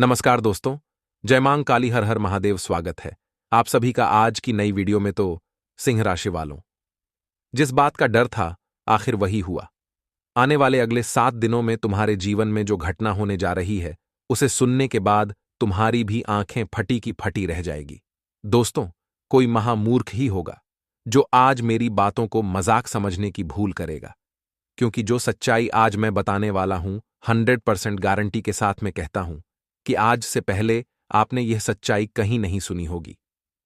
नमस्कार दोस्तों। जय मां काली हर हर महादेव। स्वागत है आप सभी का आज की नई वीडियो में। तो सिंह राशि वालों, जिस बात का डर था आखिर वही हुआ। आने वाले अगले 7 दिनों में तुम्हारे जीवन में जो घटना होने जा रही है उसे सुनने के बाद तुम्हारी भी आंखें फटी की फटी रह जाएगी। दोस्तों, कोई महामूर्ख ही होगा जो आज मेरी बातों को मजाक समझने की भूल करेगा, क्योंकि जो सच्चाई आज मैं बताने वाला हूं 100% गारंटी के साथ मैं कहता हूं कि आज से पहले आपने यह सच्चाई कहीं नहीं सुनी होगी।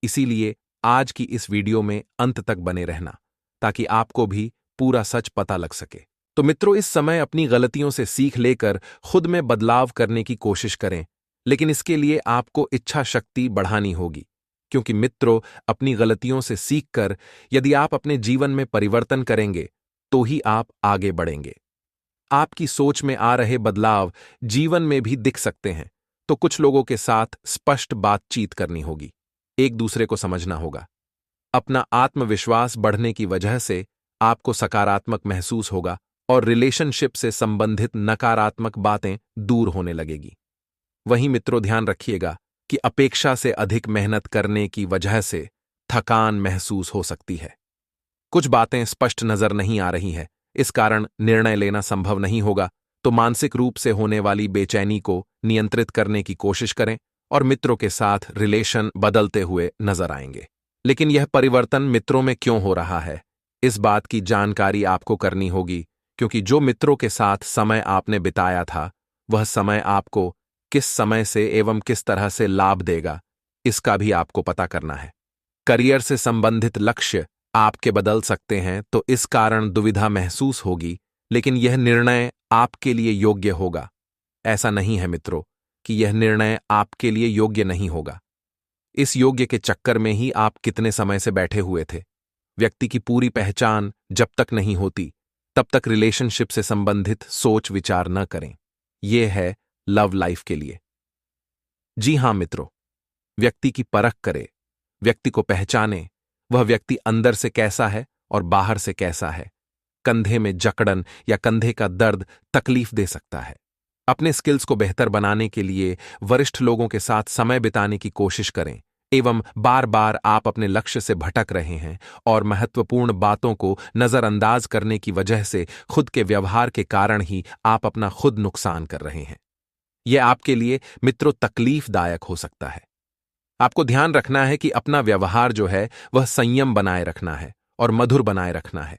इसीलिए आज की इस वीडियो में अंत तक बने रहना ताकि आपको भी पूरा सच पता लग सके। तो मित्रों, इस समय अपनी गलतियों से सीख लेकर खुद में बदलाव करने की कोशिश करें, लेकिन इसके लिए आपको इच्छा शक्ति बढ़ानी होगी। क्योंकि मित्रों, अपनी गलतियों से सीखकर यदि आप अपने जीवन में परिवर्तन करेंगे तो ही आप आगे बढ़ेंगे। आपकी सोच में आ रहे बदलाव जीवन में भी दिख सकते हैं, तो कुछ लोगों के साथ स्पष्ट बातचीत करनी होगी, एक दूसरे को समझना होगा। अपना आत्मविश्वास बढ़ने की वजह से आपको सकारात्मक महसूस होगा और रिलेशनशिप से संबंधित नकारात्मक बातें दूर होने लगेगी। वहीं मित्रों, ध्यान रखिएगा कि अपेक्षा से अधिक मेहनत करने की वजह से थकान महसूस हो सकती है। कुछ बातें स्पष्ट नजर नहीं आ रही हैं, इस कारण निर्णय लेना संभव नहीं होगा। तो मानसिक रूप से होने वाली बेचैनी को नियंत्रित करने की कोशिश करें और मित्रों के साथ रिलेशन बदलते हुए नजर आएंगे। लेकिन यह परिवर्तन मित्रों में क्यों हो रहा है, इस बात की जानकारी आपको करनी होगी, क्योंकि जो मित्रों के साथ समय आपने बिताया था वह समय आपको किस समय से एवं किस तरह से लाभ देगा, इसका भी आपको पता करना है। करियर से संबंधित लक्ष्य आपके बदल सकते हैं, तो इस कारण दुविधा महसूस होगी, लेकिन यह निर्णय आपके लिए योग्य होगा। ऐसा नहीं है मित्रों कि यह निर्णय आपके लिए योग्य नहीं होगा। इस योग्य के चक्कर में ही आप कितने समय से बैठे हुए थे। व्यक्ति की पूरी पहचान जब तक नहीं होती तब तक रिलेशनशिप से संबंधित सोच विचार न करें। यह है लव लाइफ के लिए। जी हां मित्रों, व्यक्ति की परख करें, व्यक्ति को पहचाने, वह व्यक्ति अंदर से कैसा है और बाहर से कैसा है। कंधे में जकड़न या कंधे का दर्द तकलीफ दे सकता है। अपने स्किल्स को बेहतर बनाने के लिए वरिष्ठ लोगों के साथ समय बिताने की कोशिश करें एवं बार बार आप अपने लक्ष्य से भटक रहे हैं और महत्वपूर्ण बातों को नजरअंदाज करने की वजह से खुद के व्यवहार के कारण ही आप अपना खुद नुकसान कर रहे हैं। यह आपके लिए मित्रों तकलीफदायक हो सकता है। आपको ध्यान रखना है कि अपना व्यवहार जो है वह संयम बनाए रखना है और मधुर बनाए रखना है।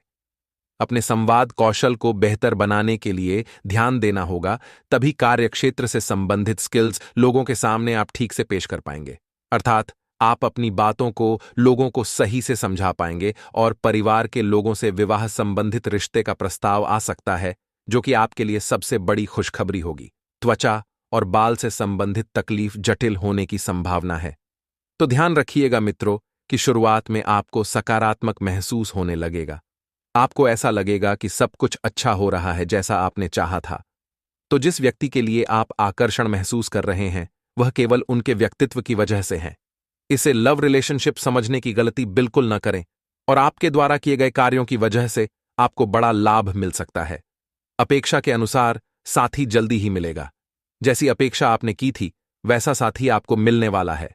अपने संवाद कौशल को बेहतर बनाने के लिए ध्यान देना होगा, तभी कार्यक्षेत्र से संबंधित स्किल्स लोगों के सामने आप ठीक से पेश कर पाएंगे। अर्थात आप अपनी बातों को लोगों को सही से समझा पाएंगे और परिवार के लोगों से विवाह संबंधित रिश्ते का प्रस्ताव आ सकता है, जो कि आपके लिए सबसे बड़ी खुशखबरी होगी। त्वचा और बाल से संबंधित तकलीफ जटिल होने की संभावना है। तो ध्यान रखिएगा मित्रों कि शुरुआत में आपको सकारात्मक महसूस होने लगेगा। आपको ऐसा लगेगा कि सब कुछ अच्छा हो रहा है जैसा आपने चाहा था। तो जिस व्यक्ति के लिए आप आकर्षण महसूस कर रहे हैं वह केवल उनके व्यक्तित्व की वजह से है। इसे लव रिलेशनशिप समझने की गलती बिल्कुल न करें और आपके द्वारा किए गए कार्यों की वजह से आपको बड़ा लाभ मिल सकता है। अपेक्षा के अनुसार साथी जल्दी ही मिलेगा। जैसी अपेक्षा आपने की थी वैसा साथी आपको मिलने वाला है।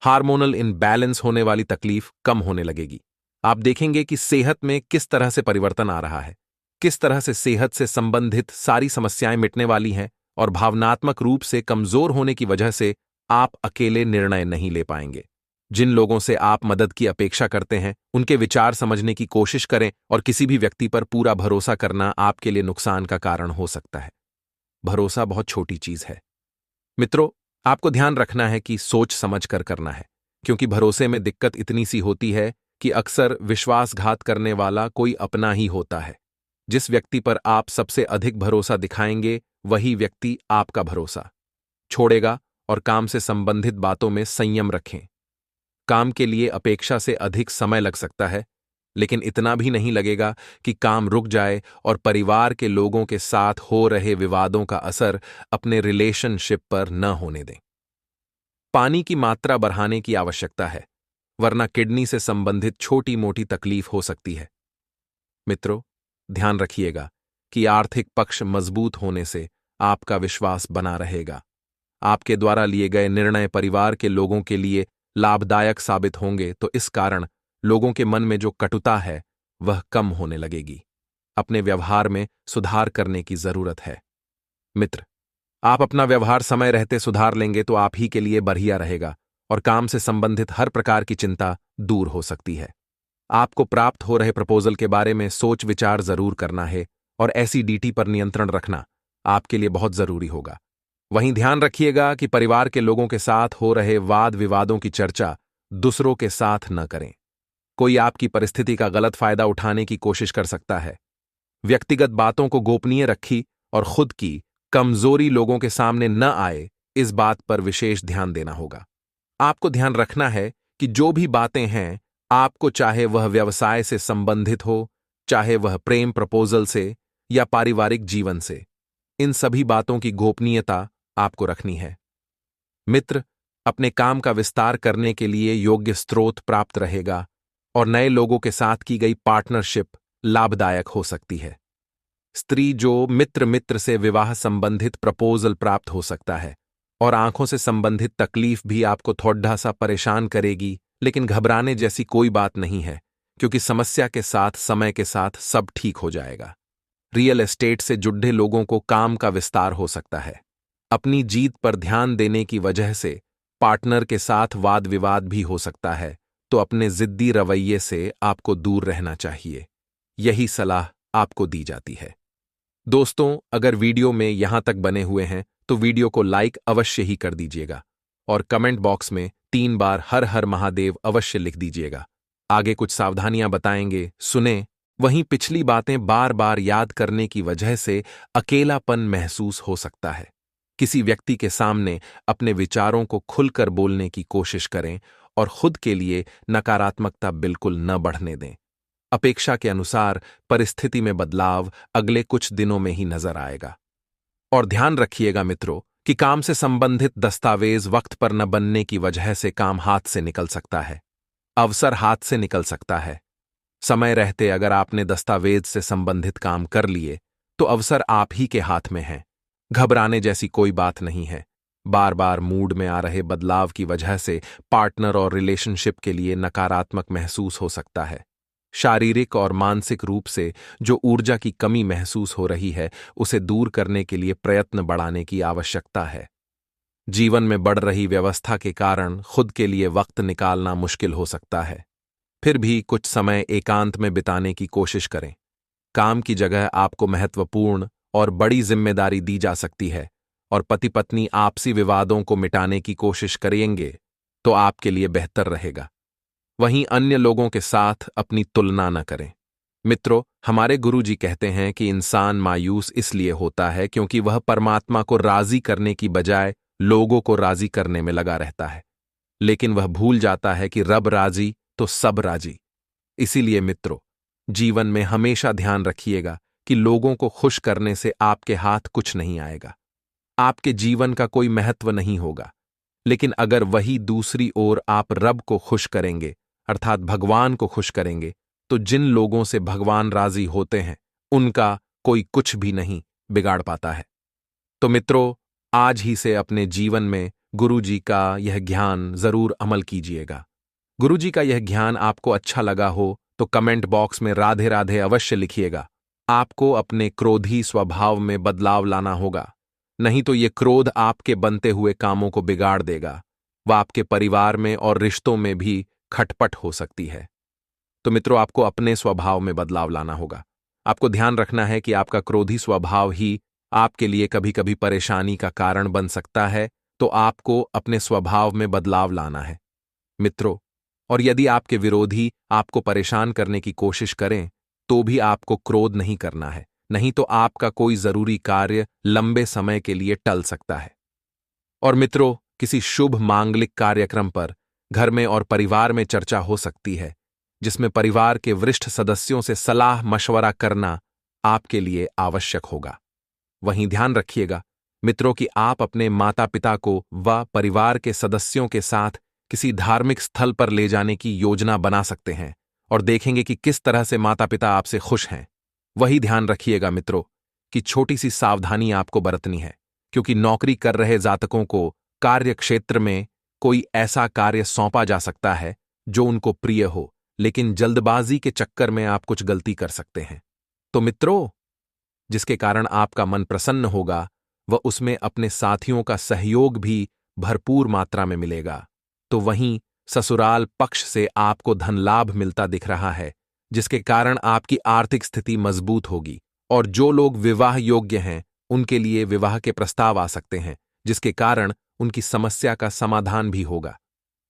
हार्मोनल इनबैलेंस होने वाली तकलीफ कम होने लगेगी। आप देखेंगे कि सेहत में किस तरह से परिवर्तन आ रहा है, किस तरह से सेहत से संबंधित सारी समस्याएं मिटने वाली हैं और भावनात्मक रूप से कमजोर होने की वजह से आप अकेले निर्णय नहीं ले पाएंगे। जिन लोगों से आप मदद की अपेक्षा करते हैं उनके विचार समझने की कोशिश करें और किसी भी व्यक्ति पर पूरा भरोसा करना आपके लिए नुकसान का कारण हो सकता है। भरोसा बहुत छोटी चीज है मित्रों। आपको ध्यान रखना है कि सोच समझ कर करना है, क्योंकि भरोसे में दिक्कत इतनी सी होती है कि अक्सर विश्वासघात करने वाला कोई अपना ही होता है। जिस व्यक्ति पर आप सबसे अधिक भरोसा दिखाएंगे वही व्यक्ति आपका भरोसा छोड़ेगा। और काम से संबंधित बातों में संयम रखें। काम के लिए अपेक्षा से अधिक समय लग सकता है, लेकिन इतना भी नहीं लगेगा कि काम रुक जाए और परिवार के लोगों के साथ हो रहे विवादों का असर अपने रिलेशनशिप पर न होने दें। पानी की मात्रा बढ़ाने की आवश्यकता है, वरना किडनी से संबंधित छोटी मोटी तकलीफ हो सकती है। मित्रों, ध्यान रखिएगा कि आर्थिक पक्ष मजबूत होने से आपका विश्वास बना रहेगा। आपके द्वारा लिए गए निर्णय परिवार के लोगों के लिए लाभदायक साबित होंगे तो इस कारण लोगों के मन में जो कटुता है वह कम होने लगेगी। अपने व्यवहार में सुधार करने की जरूरत है। मित्र, आप अपना व्यवहार समय रहते सुधार लेंगे तो आप ही के लिए बढ़िया रहेगा और काम से संबंधित हर प्रकार की चिंता दूर हो सकती है। आपको प्राप्त हो रहे प्रपोजल के बारे में सोच विचार जरूर करना है और एसिडिटी पर नियंत्रण रखना आपके लिए बहुत जरूरी होगा। वहीं ध्यान रखिएगा कि परिवार के लोगों के साथ हो रहे वाद विवादों की चर्चा दूसरों के साथ न करें। कोई आपकी परिस्थिति का गलत फायदा उठाने की कोशिश कर सकता है। व्यक्तिगत बातों को गोपनीय रखी और खुद की कमजोरी लोगों के सामने न आए, इस बात पर विशेष ध्यान देना होगा। आपको ध्यान रखना है कि जो भी बातें हैं, आपको चाहे वह व्यवसाय से संबंधित हो, चाहे वह प्रेम प्रपोजल से या पारिवारिक जीवन से, इन सभी बातों की गोपनीयता आपको रखनी है। मित्र, अपने काम का विस्तार करने के लिए योग्य स्रोत प्राप्त रहेगा और नए लोगों के साथ की गई पार्टनरशिप लाभदायक हो सकती है। स्त्री जो मित्र से विवाह संबंधित प्रपोजल प्राप्त हो सकता है और आंखों से संबंधित तकलीफ भी आपको थोड़ा सा परेशान करेगी, लेकिन घबराने जैसी कोई बात नहीं है क्योंकि समस्या के साथ समय के साथ सब ठीक हो जाएगा। रियल एस्टेट से जुड़े लोगों को काम का विस्तार हो सकता है। अपनी जीत पर ध्यान देने की वजह से पार्टनर के साथ वाद विवाद भी हो सकता है, तो अपने जिद्दी रवैये से आपको दूर रहना चाहिए। यही सलाह आपको दी जाती है। दोस्तों, अगर वीडियो में यहां तक बने हुए हैं तो वीडियो को लाइक अवश्य ही कर दीजिएगा और कमेंट बॉक्स में 3 बार हर हर महादेव अवश्य लिख दीजिएगा। आगे कुछ सावधानियां बताएंगे, सुने। वहीं पिछली बातें बार बार याद करने की वजह से अकेलापन महसूस हो सकता है। किसी व्यक्ति के सामने अपने विचारों को खुलकर बोलने की कोशिश करें और खुद के लिए नकारात्मकता बिल्कुल न बढ़ने दें। अपेक्षा के अनुसार परिस्थिति में बदलाव अगले कुछ दिनों में ही नजर आएगा। और ध्यान रखिएगा मित्रों कि काम से संबंधित दस्तावेज वक्त पर न बनने की वजह से काम हाथ से निकल सकता है, अवसर हाथ से निकल सकता है। समय रहते अगर आपने दस्तावेज से संबंधित काम कर लिए तो अवसर आप ही के हाथ में है। घबराने जैसी कोई बात नहीं है। बार बार मूड में आ रहे बदलाव की वजह से पार्टनर और रिलेशनशिप के लिए नकारात्मक महसूस हो सकता है। शारीरिक और मानसिक रूप से जो ऊर्जा की कमी महसूस हो रही है, उसे दूर करने के लिए प्रयत्न बढ़ाने की आवश्यकता है। जीवन में बढ़ रही व्यवस्था के कारण खुद के लिए वक्त निकालना मुश्किल हो सकता है। फिर भी कुछ समय एकांत में बिताने की कोशिश करें। काम की जगह आपको महत्वपूर्ण और बड़ी जिम्मेदारी दी जा सकती है और पति पत्नी आपसी विवादों को मिटाने की कोशिश करेंगे तो आपके लिए बेहतर रहेगा। वहीं अन्य लोगों के साथ अपनी तुलना न करें। मित्रों, हमारे गुरुजी कहते हैं कि इंसान मायूस इसलिए होता है क्योंकि वह परमात्मा को राजी करने की बजाय लोगों को राजी करने में लगा रहता है, लेकिन वह भूल जाता है कि रब राजी तो सब राजी। इसीलिए मित्रों, जीवन में हमेशा ध्यान रखिएगा कि लोगों को खुश करने से आपके हाथ कुछ नहीं आएगा, आपके जीवन का कोई महत्व नहीं होगा। लेकिन अगर वही दूसरी ओर आप रब को खुश करेंगे, अर्थात भगवान को खुश करेंगे, तो जिन लोगों से भगवान राजी होते हैं उनका कोई कुछ भी नहीं बिगाड़ पाता है। तो मित्रों, आज ही से अपने जीवन में गुरुजी का यह ज्ञान जरूर अमल कीजिएगा। गुरुजी का यह ज्ञान आपको अच्छा लगा हो तो कमेंट बॉक्स में राधे राधे अवश्य लिखिएगा। आपको अपने क्रोधी स्वभाव में बदलाव लाना होगा, नहीं तो ये क्रोध आपके बनते हुए कामों को बिगाड़ देगा। वह आपके परिवार में और रिश्तों में भी खटपट हो सकती है। तो मित्रों, आपको अपने स्वभाव में बदलाव लाना होगा। आपको ध्यान रखना है कि आपका क्रोधी स्वभाव ही आपके लिए कभी कभी परेशानी का कारण बन सकता है, तो आपको अपने स्वभाव में बदलाव लाना है मित्रों। और यदि आपके विरोधी आपको परेशान करने की कोशिश करें तो भी आपको क्रोध नहीं करना है, नहीं तो आपका कोई जरूरी कार्य लंबे समय के लिए टल सकता है। और मित्रों, किसी शुभ मांगलिक कार्यक्रम पर घर में और परिवार में चर्चा हो सकती है, जिसमें परिवार के वरिष्ठ सदस्यों से सलाह मशवरा करना आपके लिए आवश्यक होगा। वहीं ध्यान रखिएगा मित्रों कि आप अपने माता पिता को व परिवार के सदस्यों के साथ किसी धार्मिक स्थल पर ले जाने की योजना बना सकते हैं और देखेंगे कि किस तरह से माता पिता आपसे खुश हैं। वही ध्यान रखिएगा मित्रों कि छोटी सी सावधानी आपको बरतनी है क्योंकि नौकरी कर रहे जातकों को कार्य क्षेत्र में कोई ऐसा कार्य सौंपा जा सकता है जो उनको प्रिय हो, लेकिन जल्दबाजी के चक्कर में आप कुछ गलती कर सकते हैं। तो मित्रों, जिसके कारण आपका मन प्रसन्न होगा, वह उसमें अपने साथियों का सहयोग भी भरपूर मात्रा में मिलेगा। तो वहीं ससुराल पक्ष से आपको धन लाभ मिलता दिख रहा है, जिसके कारण आपकी आर्थिक स्थिति मजबूत होगी, और जो लोग विवाह योग्य हैं उनके लिए विवाह के प्रस्ताव आ सकते हैं, जिसके कारण उनकी समस्या का समाधान भी होगा।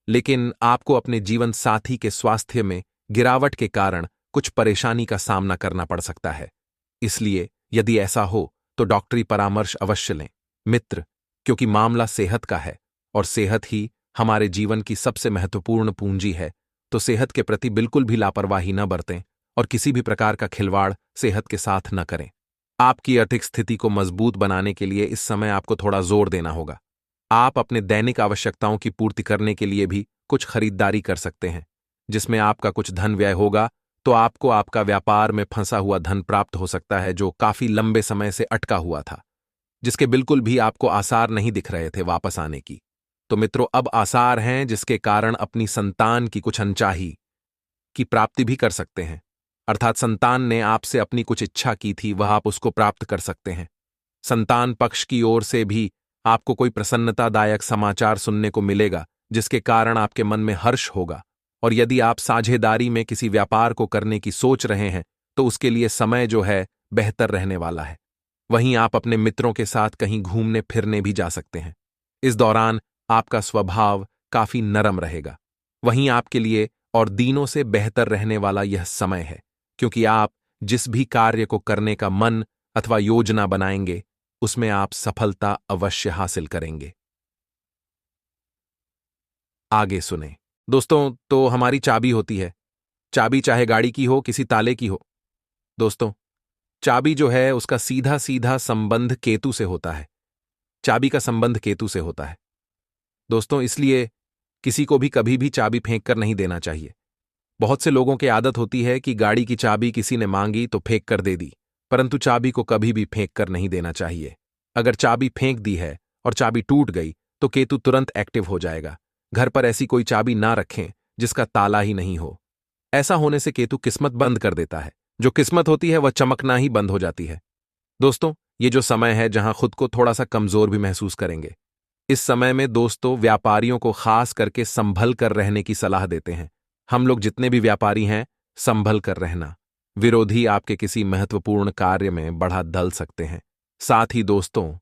लेकिन आपको अपने जीवन साथी के स्वास्थ्य में गिरावट के कारण कुछ परेशानी का सामना करना पड़ सकता है। इसलिए यदि ऐसा हो तो डॉक्टरी परामर्श अवश्य लें मित्र, क्योंकि मामला सेहत का है और सेहत ही हमारे जीवन की सबसे महत्वपूर्ण पूंजी है। तो सेहत के प्रति बिल्कुल भी लापरवाही न बरतें और किसी भी प्रकार का खिलवाड़ सेहत के साथ न करें। आपकी आर्थिक स्थिति को मजबूत बनाने के लिए इस समय आपको थोड़ा जोर देना होगा। आप अपने दैनिक आवश्यकताओं की पूर्ति करने के लिए भी कुछ खरीदारी कर सकते हैं, जिसमें आपका कुछ धन व्यय होगा। तो आपको आपका व्यापार में फंसा हुआ धन प्राप्त हो सकता है, जो काफी लंबे समय से अटका हुआ था, जिसके बिल्कुल भी आपको आसार नहीं दिख रहे थे वापस आने की। तो मित्रों, अब आसार हैं, जिसके कारण अपनी संतान की कुछ अनचाही की प्राप्ति भी कर सकते हैं। अर्थात संतान ने आपसे अपनी कुछ इच्छा की थी, वह आप उसको प्राप्त कर सकते हैं। संतान पक्ष की ओर से भी आपको कोई प्रसन्नतादायक समाचार सुनने को मिलेगा, जिसके कारण आपके मन में हर्ष होगा। और यदि आप साझेदारी में किसी व्यापार को करने की सोच रहे हैं तो उसके लिए समय जो है बेहतर रहने वाला है। वहीं आप अपने मित्रों के साथ कहीं घूमने फिरने भी जा सकते हैं। इस दौरान आपका स्वभाव काफी नरम रहेगा। वहीं आपके लिए और दिनों से बेहतर रहने वाला यह समय है, क्योंकि आप जिस भी कार्य को करने का मन अथवा योजना बनाएंगे उसमें आप सफलता अवश्य हासिल करेंगे। आगे सुने दोस्तों। तो हमारी चाबी होती है, चाबी चाहे गाड़ी की हो किसी ताले की हो। दोस्तों, चाबी जो है उसका सीधा सीधा संबंध केतु से होता है। चाबी का संबंध केतु से होता है दोस्तों। इसलिए किसी को भी कभी भी चाबी फेंक कर नहीं देना चाहिए। बहुत से लोगों की आदत होती है कि गाड़ी की चाबी किसी ने मांगी तो फेंक कर दे दी, परंतु चाबी को कभी भी फेंक कर नहीं देना चाहिए। अगर चाबी फेंक दी है और चाबी टूट गई तो केतु तुरंत एक्टिव हो जाएगा। घर पर ऐसी कोई चाबी ना रखें जिसका ताला ही नहीं हो। ऐसा होने से केतु किस्मत बंद कर देता है। जो किस्मत होती है वह चमकना ही बंद हो जाती है। दोस्तों, ये जो समय है जहां खुद को थोड़ा सा कमजोर भी महसूस करेंगे। इस समय में दोस्तों व्यापारियों को खास करके संभल कर रहने की सलाह देते हैं। हम लोग जितने भी व्यापारी हैं, संभल कर रहना। विरोधी आपके किसी महत्वपूर्ण कार्य में बढ़ा दल सकते हैं। साथ ही दोस्तों,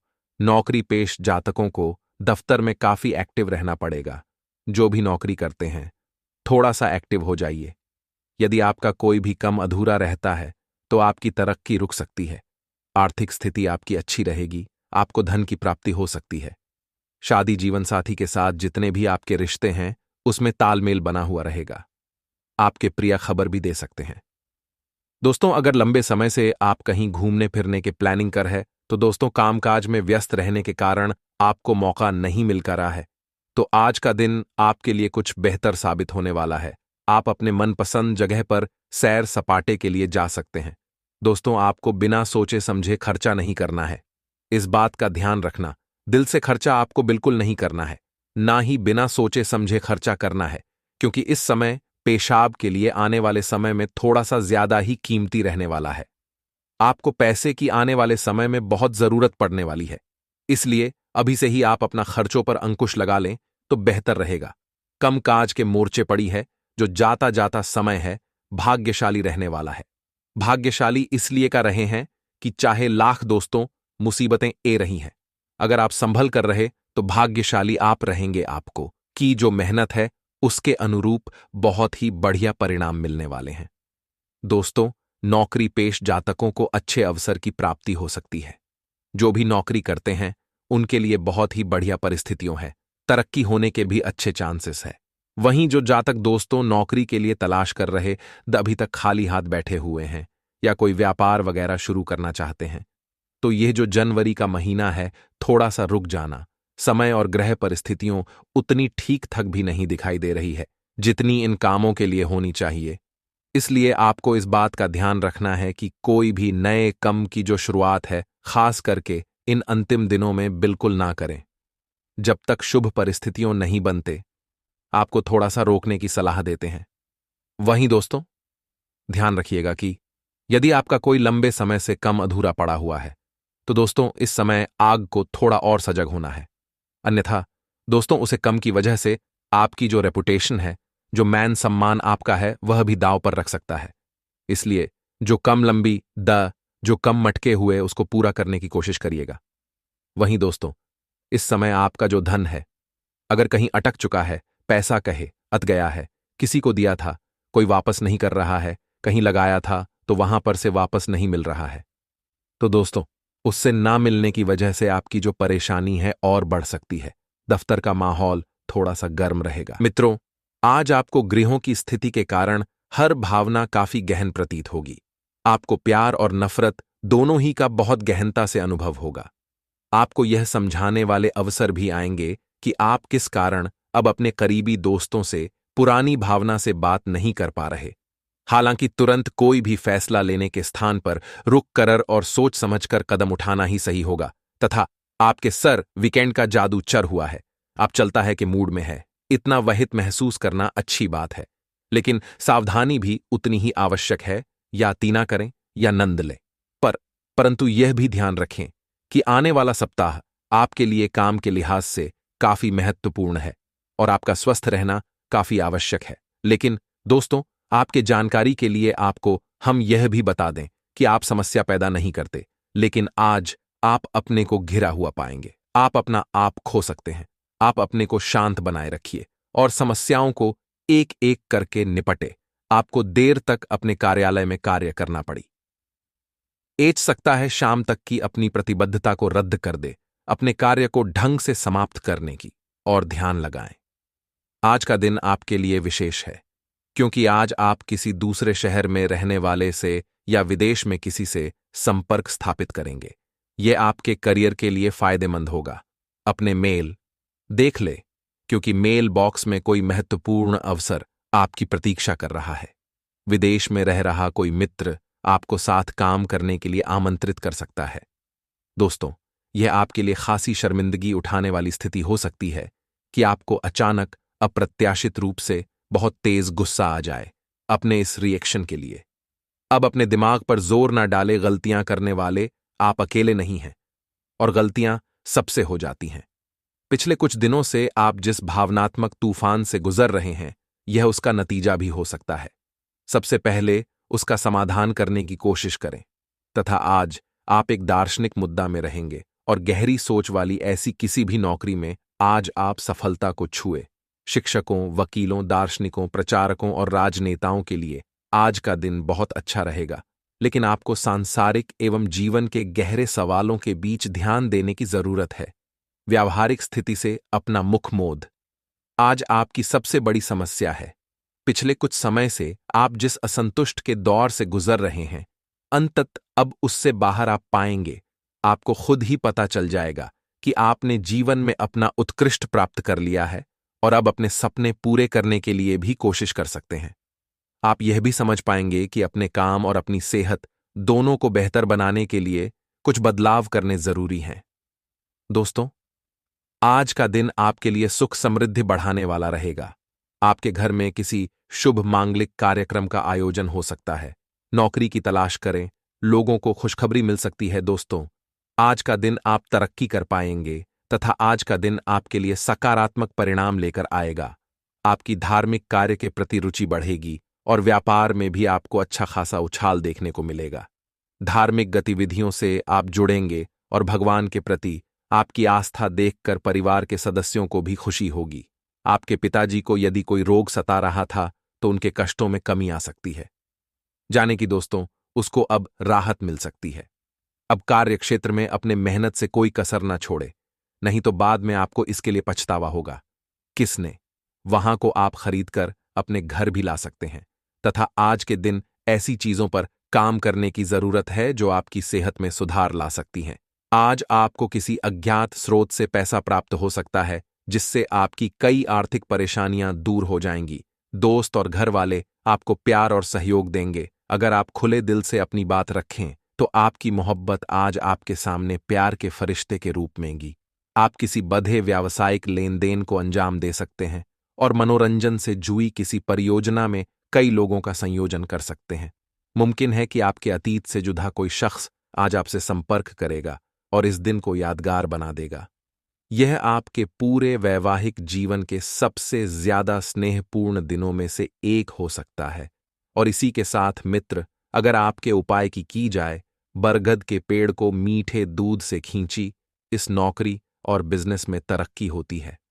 नौकरी पेश जातकों को दफ्तर में काफी एक्टिव रहना पड़ेगा। जो भी नौकरी करते हैं थोड़ा सा एक्टिव हो जाइए। यदि आपका कोई भी काम अधूरा रहता है तो आपकी तरक्की रुक सकती है। आर्थिक स्थिति आपकी अच्छी रहेगी, आपको धन की प्राप्ति हो सकती है। शादी जीवन साथी के साथ जितने भी आपके रिश्ते हैं उसमें तालमेल बना हुआ रहेगा। आपके प्रिय खबर भी दे सकते हैं। दोस्तों, अगर लंबे समय से आप कहीं घूमने फिरने के प्लानिंग कर है तो दोस्तों कामकाज में व्यस्त रहने के कारण आपको मौका नहीं मिल कर रहा है, तो आज का दिन आपके लिए कुछ बेहतर साबित होने वाला है। आप अपने मनपसंद जगह पर सैर सपाटे के लिए जा सकते हैं। दोस्तों, आपको बिना सोचे समझे खर्चा नहीं करना है। इस बात का ध्यान रखना, दिल से खर्चा आपको बिल्कुल नहीं करना है, ना ही बिना सोचे समझे खर्चा करना है, क्योंकि इस समय पेशाब के लिए आने वाले समय में थोड़ा सा ज्यादा ही कीमती रहने वाला है। आपको पैसे की आने वाले समय में बहुत जरूरत पड़ने वाली है। इसलिए अभी से ही आप अपना खर्चों पर अंकुश लगा लें तो बेहतर रहेगा। कम काज के मोर्चे पड़ी है, जो जाता जाता समय है भाग्यशाली रहने वाला है। भाग्यशाली इसलिए का रहे हैं कि चाहे लाख दोस्तों मुसीबतें ए रही हैं, अगर आप संभल कर रहे तो भाग्यशाली आप रहेंगे। आपको की जो मेहनत है उसके अनुरूप बहुत ही बढ़िया परिणाम मिलने वाले हैं। दोस्तों, नौकरी पेश जातकों को अच्छे अवसर की प्राप्ति हो सकती है। जो भी नौकरी करते हैं उनके लिए बहुत ही बढ़िया परिस्थितियों है, तरक्की होने के भी अच्छे चांसेस है। वहीं जो जातक दोस्तों नौकरी के लिए तलाश कर रहे अभी तक खाली हाथ बैठे हुए हैं या कोई व्यापार वगैरह शुरू करना चाहते हैं, तो यह जो जनवरी का महीना है थोड़ा सा रुक जाना। समय और ग्रह परिस्थितियों उतनी ठीक ठाक भी नहीं दिखाई दे रही है जितनी इन कामों के लिए होनी चाहिए। इसलिए आपको इस बात का ध्यान रखना है कि कोई भी नए काम की जो शुरुआत है, खास करके इन अंतिम दिनों में बिल्कुल ना करें। जब तक शुभ परिस्थितियों नहीं बनते, आपको थोड़ा सा रोकने की सलाह देते हैं। वहीं दोस्तों, ध्यान रखिएगा कि यदि आपका कोई लंबे समय से कम अधूरा पड़ा हुआ है, तो दोस्तों इस समय आग को थोड़ा और सजग होना है। अन्यथा दोस्तों उसे कम की वजह से आपकी जो रेपुटेशन है, जो मान सम्मान आपका है, वह भी दांव पर रख सकता है। इसलिए जो कम मटके हुए उसको पूरा करने की कोशिश करिएगा। वहीं दोस्तों, इस समय आपका जो धन है, अगर कहीं अटक चुका है, पैसा कहे अट गया है, किसी को दिया था, कोई वापस नहीं कर रहा है, कहीं लगाया था तो वहां पर से वापस नहीं मिल रहा है, तो दोस्तों उससे ना मिलने की वजह से आपकी जो परेशानी है और बढ़ सकती है। दफ्तर का माहौल थोड़ा सा गर्म रहेगा। मित्रों, आज आपको गृहों की स्थिति के कारण हर भावना काफी गहन प्रतीत होगी। आपको प्यार और नफरत दोनों ही का बहुत गहनता से अनुभव होगा। आपको यह समझाने वाले अवसर भी आएंगे कि आप किस कारण अब अपने करीबी दोस्तों से पुरानी भावना से बात नहीं कर पा रहे। हालांकि तुरंत कोई भी फैसला लेने के स्थान पर रुक कर और सोच समझकर कदम उठाना ही सही होगा। तथा आपके सर वीकेंड का जादू चर हुआ है, आप चलता है कि मूड में है, इतना वहित महसूस करना अच्छी बात है, लेकिन सावधानी भी उतनी ही आवश्यक है। या तीना करें या नंद लें, परंतु यह भी ध्यान रखें कि आने वाला सप्ताह आपके लिए काम के लिहाज से काफी महत्वपूर्ण है और आपका स्वस्थ रहना काफी आवश्यक है। लेकिन दोस्तों, आपके जानकारी के लिए आपको हम यह भी बता दें कि आप समस्या पैदा नहीं करते, लेकिन आज आप अपने को घिरा हुआ पाएंगे। आप अपना आप खो सकते हैं। आप अपने को शांत बनाए रखिए और समस्याओं को एक एक करके निपटे। आपको देर तक अपने कार्यालय में कार्य करना पड़ी एच सकता है शाम तक की अपनी प्रतिबद्धता को रद्द कर दे, अपने कार्य को ढंग से समाप्त करने की और ध्यान लगाएं। आज का दिन आपके लिए विशेष है, क्योंकि आज आप किसी दूसरे शहर में रहने वाले से या विदेश में किसी से संपर्क स्थापित करेंगे। यह आपके करियर के लिए फायदेमंद होगा। अपने मेल देख ले, क्योंकि मेल बॉक्स में कोई महत्वपूर्ण अवसर आपकी प्रतीक्षा कर रहा है। विदेश में रह रहा कोई मित्र आपको साथ काम करने के लिए आमंत्रित कर सकता है। दोस्तों, यह आपके लिए खासी शर्मिंदगी उठाने वाली स्थिति हो सकती है कि आपको अचानक अप्रत्याशित रूप से बहुत तेज गुस्सा आ जाए। अपने इस रिएक्शन के लिए अब अपने दिमाग पर जोर ना डाले। गलतियां करने वाले आप अकेले नहीं हैं और गलतियां सबसे हो जाती हैं। पिछले कुछ दिनों से आप जिस भावनात्मक तूफान से गुजर रहे हैं, यह उसका नतीजा भी हो सकता है। सबसे पहले उसका समाधान करने की कोशिश करें। तथा आज आप एक दार्शनिक मुद्दा में रहेंगे और गहरी सोच वाली ऐसी किसी भी नौकरी में आज आप सफलता को छुए। शिक्षकों, वकीलों, दार्शनिकों, प्रचारकों और राजनेताओं के लिए आज का दिन बहुत अच्छा रहेगा, लेकिन आपको सांसारिक एवं जीवन के गहरे सवालों के बीच ध्यान देने की जरूरत है। व्यावहारिक स्थिति से अपना मुख मोद आज आपकी सबसे बड़ी समस्या है। पिछले कुछ समय से आप जिस असंतुष्ट के दौर से गुजर रहे हैं, अंतत अब उससे बाहर आप पाएंगे। आपको खुद ही पता चल जाएगा कि आपने जीवन में अपना उत्कृष्ट प्राप्त कर लिया है और अब अपने सपने पूरे करने के लिए भी कोशिश कर सकते हैं। आप यह भी समझ पाएंगे कि अपने काम और अपनी सेहत दोनों को बेहतर बनाने के लिए कुछ बदलाव करने जरूरी हैं। दोस्तों, आज का दिन आपके लिए सुख समृद्धि बढ़ाने वाला रहेगा। आपके घर में किसी शुभ मांगलिक कार्यक्रम का आयोजन हो सकता है। नौकरी की तलाश करें, लोगों को खुशखबरी मिल सकती है। दोस्तों, आज का दिन आप तरक्की कर पाएंगे तथा आज का दिन आपके लिए सकारात्मक परिणाम लेकर आएगा। आपकी धार्मिक कार्य के प्रति रुचि बढ़ेगी और व्यापार में भी आपको अच्छा खासा उछाल देखने को मिलेगा। धार्मिक गतिविधियों से आप जुड़ेंगे और भगवान के प्रति आपकी आस्था देखकर परिवार के सदस्यों को भी खुशी होगी। आपके पिताजी को यदि कोई रोग सता रहा था तो उनके कष्टों में कमी आ सकती है। जाने की दोस्तों, उसको अब राहत मिल सकती है। अब कार्य क्षेत्र में अपने मेहनत से कोई कसर ना छोड़े, नहीं तो बाद में आपको इसके लिए पछतावा होगा। किसने वहां को आप खरीदकर अपने घर भी ला सकते हैं तथा आज के दिन ऐसी चीजों पर काम करने की जरूरत है जो आपकी सेहत में सुधार ला सकती हैं। आज आपको किसी अज्ञात स्रोत से पैसा प्राप्त हो सकता है, जिससे आपकी कई आर्थिक परेशानियां दूर हो जाएंगी। दोस्त और घर वाले आपको प्यार और सहयोग देंगे अगर आप खुले दिल से अपनी बात रखें तो आपकी मोहब्बत आज आपके सामने प्यार के फरिश्ते के रूप में गी। आप किसी बधे व्यावसायिक लेन देन को अंजाम दे सकते हैं और मनोरंजन से जुई किसी परियोजना में कई लोगों का संयोजन कर सकते हैं। मुमकिन है कि आपके अतीत से जुदा कोई शख्स आज आपसे संपर्क करेगा और इस दिन को यादगार बना देगा। यह आपके पूरे वैवाहिक जीवन के सबसे ज्यादा स्नेहपूर्ण दिनों में से एक हो सकता है। और इसी के साथ मित्र, अगर आपके उपाय की जाए, बरगद के पेड़ को मीठे दूध से खींची, इस नौकरी और बिजनेस में तरक्की होती है।